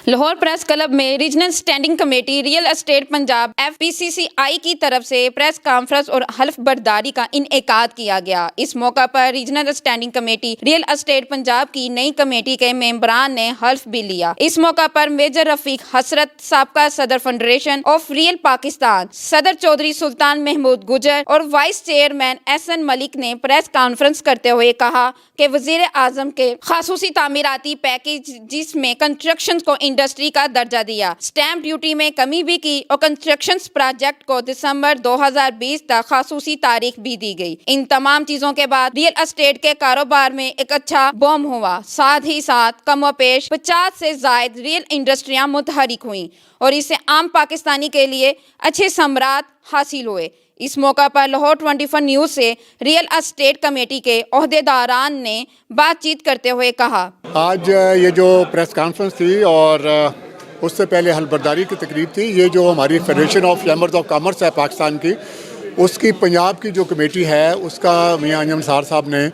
Lahore press club میں regional standing committee real estate Punjab FPCCI کی طرف سے پریس کانفرنس اور حلف برداری کا انعقاد کیا گیا۔ اس موقع پر regional standing committee real estate Punjab کی نئی کمیٹی کے ممبران نے حلف بھی لیا۔ اس موقع پر میجر رفیق حسرت، سابقہ صدر فیڈریشن آف ریئل پاکستان، صدر چودھری سلطان محمود گجر اور وائس چیئرمین SN ملک نے پریس کانفرنس کرتے ہوئے کہا کہ وزیر اعظم کے خصوصی تعمیراتی پیکیج جس میں کنسٹرکشن کو انڈسٹری کا درجہ دیا، سٹیمپ ڈیوٹی میں کمی بھی کی اور کنسٹرکشن پروجیکٹ کو دسمبر 2020 تک خصوصی تاریخ بھی دی گئی۔ ان تمام چیزوں کے بعد ریئل اسٹیٹ کے کاروبار میں ایک اچھا بوم ہوا، ساتھ ہی ساتھ کم و بیش 50 سے زائد ریئل انڈسٹریاں متحرک ہوئیں اور اس سے عام پاکستانی کے لیے اچھے ثمرات حاصل ہوئے۔ اس موقع پر لاہور 24 نیوز سے ریئل اسٹیٹ کمیٹی کے عہدیداران نے بات چیت کرتے ہوئے کہا، آج یہ جو پریس کانفرنس تھی اور اس سے پہلے حلف برداری کی تقریب تھی، یہ جو ہماری federation of chambers of commerce ہے پاکستان کی، اس کی پنجاب کی جو کمیٹی ہے اس کا میاں انجم صار صاحب نے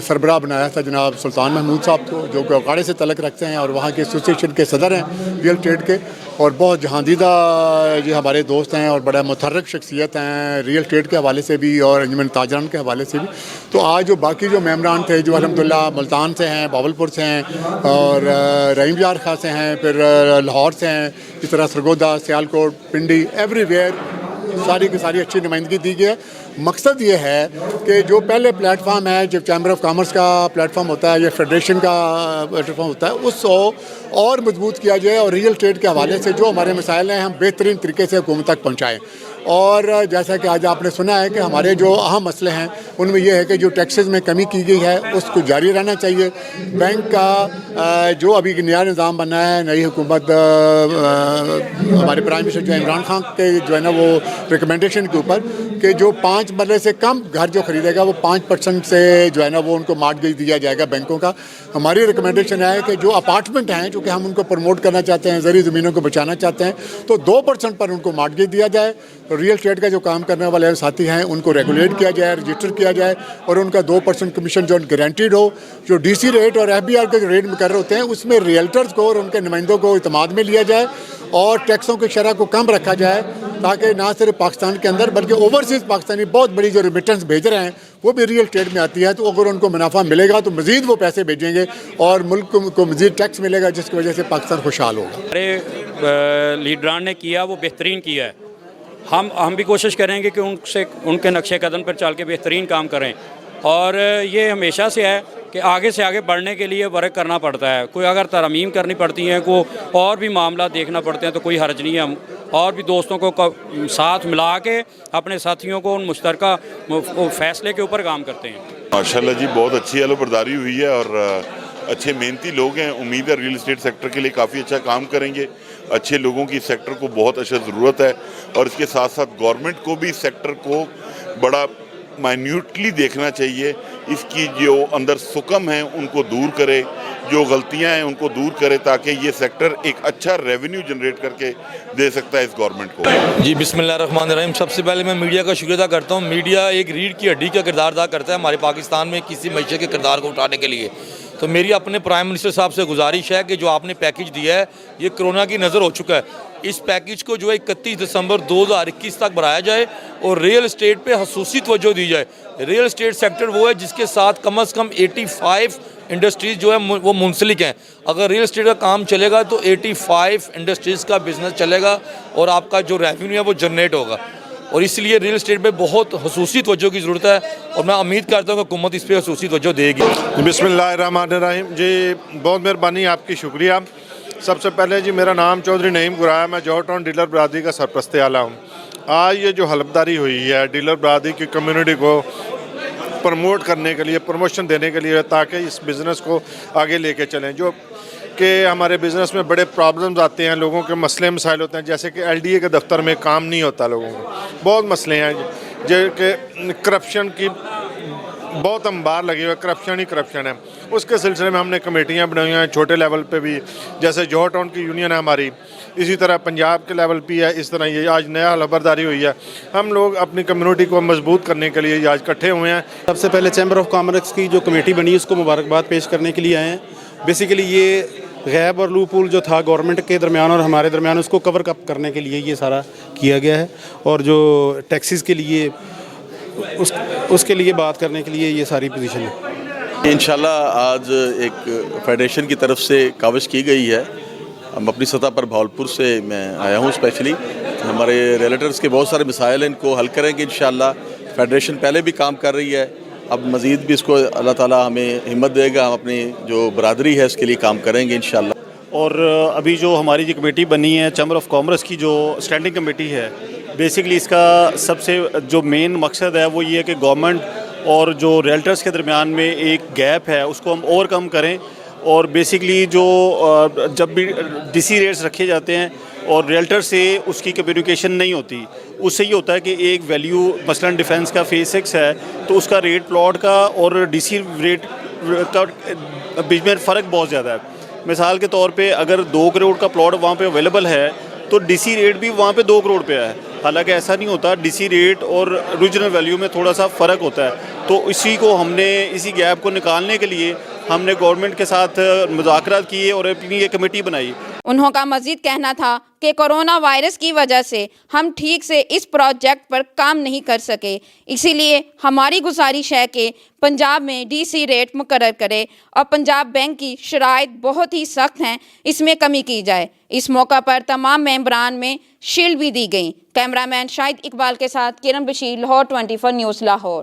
سربراہ بنایا تھا جناب سلطان محمود صاحب کو، جو کہ اکاڑے سے تعلق رکھتے ہیں اور وہاں کے ایسوسیشن کے صدر ہیں ریئل اسٹیٹ کے، اور بہت جہاندیدہ یہ ہمارے دوست ہیں اور بڑا متحرک شخصیت ہیں ریئل اسٹیٹ کے حوالے سے بھی اور انجمن تاجران کے حوالے سے بھی۔ تو آج جو باقی جو ممبران تھے جو الحمدللہ ملتان سے ہیں، باولپور سے ہیں اور رحیم یار خاں سے ہیں، پھر لاہور سے ہیں، اس طرح سرگودا، سیالکوٹ، پنڈی، ایوری ویئر ساری کی ساری اچھی نمائندگی دی گئی ہے۔ مقصد یہ ہے کہ جو پہلے پلیٹ فارم ہے، جو چیمبر آف کامرس کا پلیٹ فارم ہوتا ہے یا فیڈریشن کا پلیٹ فارم ہوتا ہے، اس کو اور مضبوط کیا جائے اور ریئل اسٹیٹ کے حوالے سے جو ہمارے مسائل ہیں ہم بہترین طریقے سے حکومت تک پہنچائیں۔ اور جیسا کہ آج آپ نے سنا ہے کہ ہمارے جو اہم مسئلے ہیں ان میں یہ ہے کہ جو ٹیکسز میں کمی کی گئی ہے اس کو جاری رہنا چاہیے۔ بینک کا جو ابھی نیا نظام بنا ہے، نئی حکومت ہمارے پرائم منسٹر جو عمران خان کے جو ہے نا وہ ریکمنڈیشن کے اوپر کہ جو 5 مرلے سے کم گھر جو خریدے گا وہ 5% سے جو ہے نا وہ ان کو مارگیج دیا جائے گا بینکوں کا۔ ہماری ریکمنڈیشن ہے کہ جو اپارٹمنٹ ہیں جو کہ ہم ان کو پروموٹ کرنا چاہتے ہیں، زرعی زمینوں کو بچانا چاہتے ہیں، تو 2% پر ان کو مارگیج دیا جائے۔ ریئل اسٹیٹ کا جو کام کرنے والے ساتھی ہیں ان کو ریگولیٹ کیا جائے، رجسٹر کیا جائے اور ان کا 2% کمیشن جو گارنٹیڈ ہو۔ جو DC ریٹ اور FBR کے جو ریٹ مقرر ہوتے ہیں اس میں ریئلٹرز کو اور ان کے نمائندوں کو اعتماد میں لیا جائے اور ٹیکسوں کی شرح کو کم رکھا جائے، تاکہ نہ صرف پاکستان کے اندر بلکہ اوورسیز پاکستانی بہت بڑی جو ریمیٹنس بھیج رہے ہیں وہ بھی ریئل اسٹیٹ میں آتی ہے، تو اگر ان کو منافع ملے گا تو مزید وہ پیسے بھیجیں گے اور ملک کو مزید ٹیکس ملے گا، جس کی وجہ سے پاکستان خوشحال ہوگا۔ ہمارے لیڈران نے کیا وہ بہترین کیا ہے، ہم بھی کوشش کریں گے کہ ان کے نقشے قدم پر چل کے بہترین کام کریں، اور یہ ہمیشہ سے ہے کہ آگے سے آگے بڑھنے کے لیے ورک کرنا پڑتا ہے۔ کوئی اگر ترمیم کرنی پڑتی ہیں، کوئی اور بھی معاملات دیکھنا پڑتے ہیں تو کوئی حرج نہیں ہے، ہم اور بھی دوستوں کو ساتھ ملا کے اپنے ساتھیوں کو ان مشترکہ فیصلے کے اوپر کام کرتے ہیں۔ ماشاءاللہ جی، بہت اچھی حلف برداری ہوئی ہے اور اچھے محنتی لوگ ہیں۔ امید ہے ریئل اسٹیٹ سیکٹر کے لیے کافی اچھا کام کریں گے۔ اچھے لوگوں کی سیکٹر کو بہت اچھا ضرورت ہے، اور اس کے ساتھ ساتھ گورنمنٹ کو بھی سیکٹر کو بڑا مائنیوٹلی دیکھنا چاہیے۔ اس کی جو اندر سکم ہیں ان کو دور کرے، جو غلطیاں ہیں ان کو دور کرے، تاکہ یہ سیکٹر ایک اچھا ریونیو جنریٹ کر کے دے سکتا ہے اس گورنمنٹ کو۔ جی بسم اللہ الرحمن الرحیم۔ سب سے پہلے میں میڈیا کا شکریہ ادا کرتا ہوں۔ میڈیا ایک ریڑھ کی ہڈی کا کردار ادا کرتا ہے ہمارے پاکستان میں کسی معیشت کے کردار کو اٹھانے کے لیے۔ تو میری اپنے پرائم منسٹر صاحب سے گزارش ہے کہ جو آپ نے پیکیج دیا ہے یہ کرونا کی نظر ہو چکا ہے، اس پیکیج کو جو ہے 31 دسمبر 2021 تک بڑھایا جائے اور ریئل اسٹیٹ پہ خصوصی توجہ دی جائے۔ ریئل اسٹیٹ سیکٹر وہ ہے جس کے ساتھ کم از کم 85 انڈسٹریز جو ہے وہ منسلک ہیں۔ اگر ریئل اسٹیٹ کا کام چلے گا تو 85 انڈسٹریز کا بزنس چلے گا اور آپ کا جو ریونیو ہے وہ جنریٹ ہوگا، اور اس لیے ریئل اسٹیٹ پہ بہت خصوصی توجہ کی ضرورت ہے، اور میں امید کرتا ہوں کہ حکومت اس پہ خصوصی توجہ دے گی۔ بسم اللہ الرحمن الرحیم۔ جی بہت مہربانی، آپ کی شکریہ۔ سب سے پہلے جی میرا نام چودھری نعیم گرا ہے، میں جوہر ٹاؤن ڈیلر برادری کا سرپرست اعلیٰ ہوں۔ آج یہ جو حلفداری ہوئی ہے ڈیلر برادری کی کمیونٹی کو پروموٹ کرنے کے لیے، پروموشن دینے کے لیے، تاکہ اس بزنس کو آگے لے کے چلیں، جو کہ ہمارے بزنس میں بڑے پرابلمز آتے ہیں، لوگوں کے مسئلے مسائل ہوتے ہیں، جیسے کہ LDA کے دفتر میں کام نہیں ہوتا، لوگوں کو بہت مسئلے ہیں، جو کہ کرپشن کی بہت انبار لگی ہوئی، کرپشن ہی کرپشن ہے۔ اس کے سلسلے میں ہم نے کمیٹیاں بنائی ہیں چھوٹے لیول پہ بھی، جیسے جوہر ٹاؤن کی یونین ہے ہماری، اسی طرح پنجاب کے لیول پہ ہے، اس طرح یہ آج نیا حلف برداری ہوئی ہے۔ ہم لوگ اپنی کمیونٹی کو مضبوط کرنے کے لیے آج اکٹھے ہوئے ہیں۔ سب سے پہلے چیمبر آف کامرس کی جو کمیٹی بنی اس کو مبارکباد پیش کرنے کے لیے آئے ہیں۔ بیسیکلی یہ غیب اور لوپ ہول جو تھا گورنمنٹ کے درمیان اور ہمارے درمیان اس کو کور اپ کرنے کے لیے یہ سارا کیا گیا ہے، اور جو ٹیکسز کے لیے اس کے لیے بات کرنے کے لیے یہ ساری پوزیشن ہے۔ انشاءاللہ آج ایک فیڈریشن کی طرف سے کاوش کی گئی ہے، ہم اپنی سطح پر بھاولپور سے میں آیا ہوں اسپیشلی، ہمارے ریلیٹرز کے بہت سارے مسائل ہیں، ان کو حل کریں گے انشاءاللہ۔ فیڈریشن پہلے بھی کام کر رہی ہے، اب مزید بھی اس کو اللہ تعالیٰ ہمیں ہمت دے گا، ہم اپنی جو برادری ہے اس کے لیے کام کریں گے انشاءاللہ۔ اور ابھی جو ہماری جو کمیٹی بنی ہے چیمبر آف کامرس کی جو اسٹینڈنگ کمیٹی ہے، بیسکلی اس کا سب سے جو مین مقصد ہے وہ یہ ہے کہ گورنمنٹ اور جو ریلٹرز کے درمیان میں ایک گیپ ہے اس کو ہم اوور کم کریں، اور بیسکلی جو جب بھی ڈی سی ریٹس رکھے جاتے ہیں اور ریلٹر سے اس کی کمیونیکیشن نہیں ہوتی، اس سے یہ ہوتا ہے کہ ایک ویلیو مثلاً ڈیفینس کا فیز 6 ہے تو اس کا ریٹ پلاٹ کا اور ڈی سی ریٹ کا بیچ میں فرق بہت زیادہ ہے۔ مثال کے طور پہ اگر 2 کروڑ کا پلاٹ وہاں پہ اویلیبل ہے تو ڈی سی ریٹ بھی وہاں پہ 2 کروڑ پہ ہے، حالانکہ ایسا نہیں ہوتا، ڈی سی ریٹ اور اوریجنل ویلیو میں تھوڑا سا فرق ہوتا ہے۔ تو اسی کو ہم نے اسی گیپ کو نکالنے کے لیے ہم نے گورنمنٹ کے ساتھ مذاکرات کیے اور اپنی یہ کمیٹی بنائی۔ انہوں کا مزید کہنا تھا کہ کورونا وائرس کی وجہ سے ہم ٹھیک سے اس پروجیکٹ پر کام نہیں کر سکے، اسی لیے ہماری گزارش ہے کہ پنجاب میں ڈی سی ریٹ مقرر کرے اور پنجاب بینک کی شرائط بہت ہی سخت ہیں، اس میں کمی کی جائے۔ اس موقع پر تمام ممبران میں شیلڈ بھی دی گئیں۔ کیمرہ مین شاہد اقبال کے ساتھ کرن بشیر، لاہور 24 نیوز لاہور۔